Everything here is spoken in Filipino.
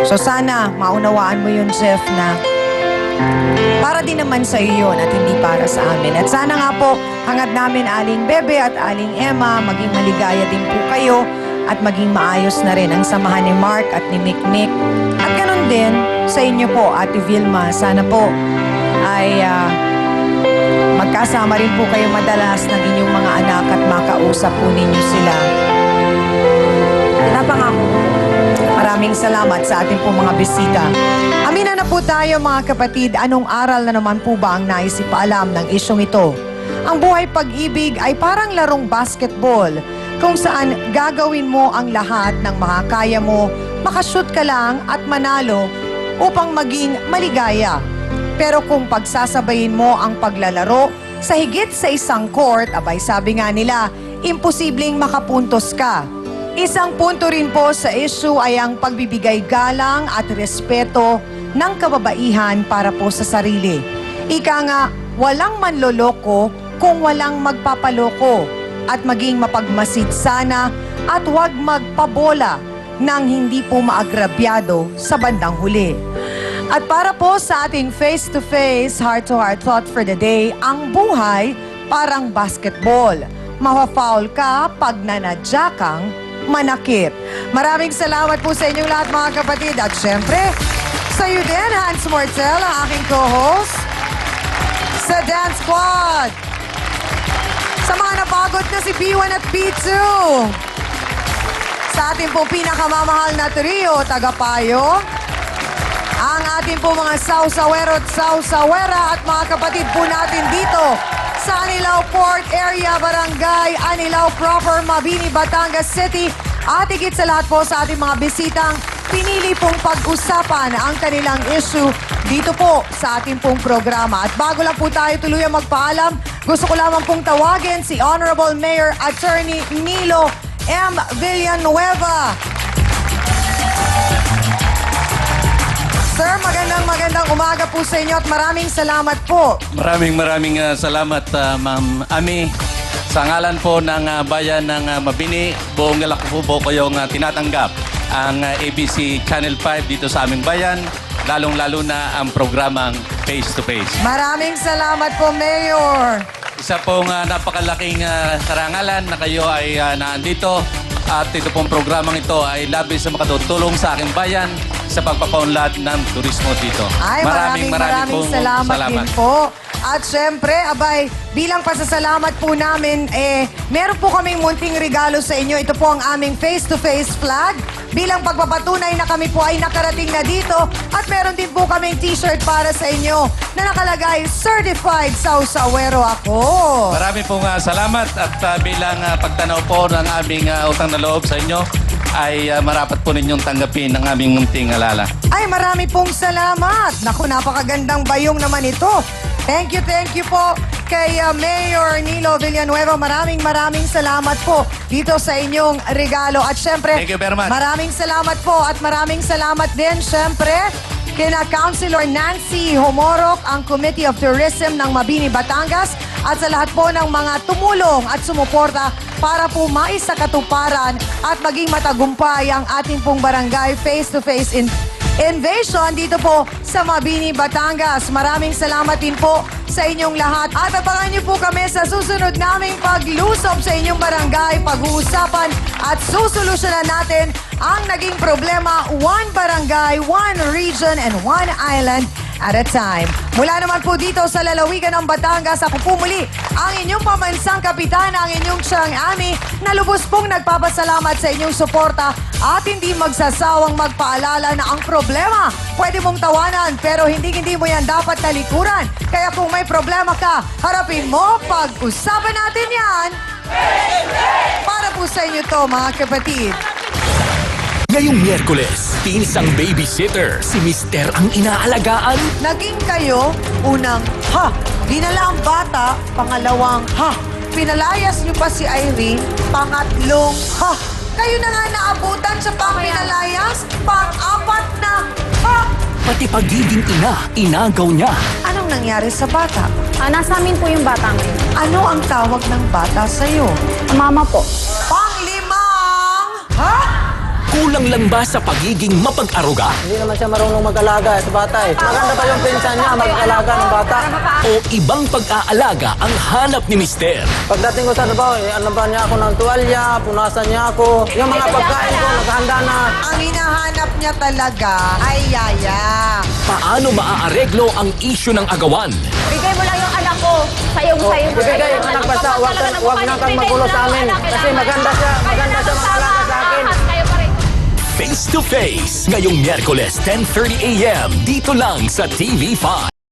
So sana maunawaan mo yun, Jeff, na para din naman sa iyo at hindi para sa amin. At sana nga po, hangad namin Aling Bebe at Aling Emma, maging maligaya din po kayo at maging maayos na rin ang samahan ni Mark at ni Mikmik. At ganun din sa inyo po, Ate Vilma. Sana po ay magkasama rin po kayo madalas ng inyong mga anak at makausap po ninyo sila. Napangako. Maraming salamat sa ating po mga bisita. Amina na po tayo mga kapatid, anong aral na naman po ba ang nais ipaalam ng isyong ito? Ang buhay pag-ibig ay parang larong basketball kung saan gagawin mo ang lahat ng makakaya mo, makashoot ka lang at manalo upang maging maligaya. Pero kung pagsasabayin mo ang paglalaro sa higit sa isang court, abay sabi nga nila, imposibleng makapuntos ka. Isang punto rin po sa issue ay ang pagbibigay galang at respeto ng kababaihan para po sa sarili. Ika nga, walang manloloko kung walang magpapaloko at maging mapagmasid sana at huwag magpabola nang hindi po maagrabyado sa bandang huli. At para po sa ating face-to-face, heart-to-heart thought for the day, ang buhay parang basketball. Mafa-foul ka pag nanadya kang manakit. Maraming salamat po sa inyong lahat mga kapatid. At syempre, sa iyo din, Hans Mortel, ang aking co-host sa Dance Squad. Sa mga napagod na si P1 at P2. Sa ating pong pinakamamahal na trio, Tagapayo. Ang ating po mga sausawero at sausawera at mga kapatid po natin dito sa Anilao Port Area, Barangay Anilao Proper, Mabini, Batangas City. At higit sa lahat po sa ating mga bisitang pinili pong pag-usapan ang kanilang issue dito po sa ating pong programa. At bago lang po tayo tuluyang magpaalam, gusto ko lamang pong tawagin si Honorable Mayor Attorney Nilo M. Villanueva. Sir, magandang umaga po sa inyo at maraming salamat po. Maraming salamat, Ma'am Ami. Sa ngalan po ng bayan ng Mabini, buong galak po kayong tinatanggap ang ABC Channel 5 dito sa aming bayan, lalong-lalo na ang programang Face to Face. Maraming salamat po, Mayor. Isa pong napakalaking karangalan na kayo ay naandito at ito pong programang ito ay labis na makatutulong sa aking bayan sa pagpapaunlad ng turismo dito. Ay, maraming salamat din po. At syempre, abay, bilang pasasalamat po namin, meron po kaming munting regalo sa inyo. Ito po ang aming face-to-face flag. Bilang pagpapatunay na kami po ay nakarating na dito. At meron din po kaming t-shirt para sa inyo na nakalagay, Certified Sausawero ako. Maraming pong salamat at bilang pagtanaw po ng aming utang na loob sa inyo, ay marapat po ninyong tanggapin ang aming munting alala. Ay, marami pong salamat. Naku, napakagandang bayong naman ito. Thank you po kay Mayor Nilo Villanueva. Maraming salamat po dito sa inyong regalo. At syempre, thank you very much. Maraming salamat po at maraming salamat din syempre kina Councilor Nancy Homorok, ang Committee of Tourism ng Mabini, Batangas, at sa lahat po ng mga tumulong at sumuporta para po maisakatuparan at maging matagumpay ang ating pong barangay face-to-face invasion dito po sa Mabini, Batangas. Maraming salamat din po sa inyong lahat. At abangan niyo po kami sa susunod naming paglusob sa inyong barangay, pag-uusapan at susolusyonan natin ang naging problema, one barangay, one region, and one island at a time. Mula naman po dito sa lalawigan ng Batangas, ako po muli ang inyong pamansang kapitan, ang inyong Siyang Ami, na lubos pong nagpapasalamat sa inyong suporta at hindi magsasawang magpaalala na ang problema pwede mong tawanan pero hindi mo yan dapat talikuran. Kaya kung may problema ka, harapin mo, pag-usapan natin yan. Para po sa inyo to, mga kapatid. Ngayong Miyerkules, pinsang babysitter, si Mister ang inaalagaan. Naging kayo, unang ha, dinala ang bata, pangalawang ha. Pinalayas niyo pa si Irene, pangatlong ha. Kayo na nga naabutan sa pang-pinalayas, pang-apat na ha. Pati pagiging ina, inagaw niya. Anong nangyari sa bata? Nasa amin po yung bata ngayon. Ano ang tawag ng bata sa'yo? Mama po. Panglimang ha? Kulang lang ba sa pagiging mapag-aruga? Hindi naman siya marunong mag-alaga sa bata eh. Maganda pa yung pinsan niya mag-alaga ng bata. O ibang pag-aalaga ang hanap ni Mister? Pagdating ko sa trabaho, ano ba niya ako ng tuwalya, punasan niya ako. Yung mga pagkain ko, naghahanda na. Ang hinahanap niya talaga ay yaya. Paano maaareglo ang isyu ng agawan? Bigay mo lang yung anak ko. Sayo mo, sayo mo. Ibigay yung anak basta, wag na kang magulo sa amin. Kasi maganda siya mag-alaga sa akin. Kayo pa rin. Face to Face, ngayong Miyerkules 10:30 a.m. dito lang sa TV5.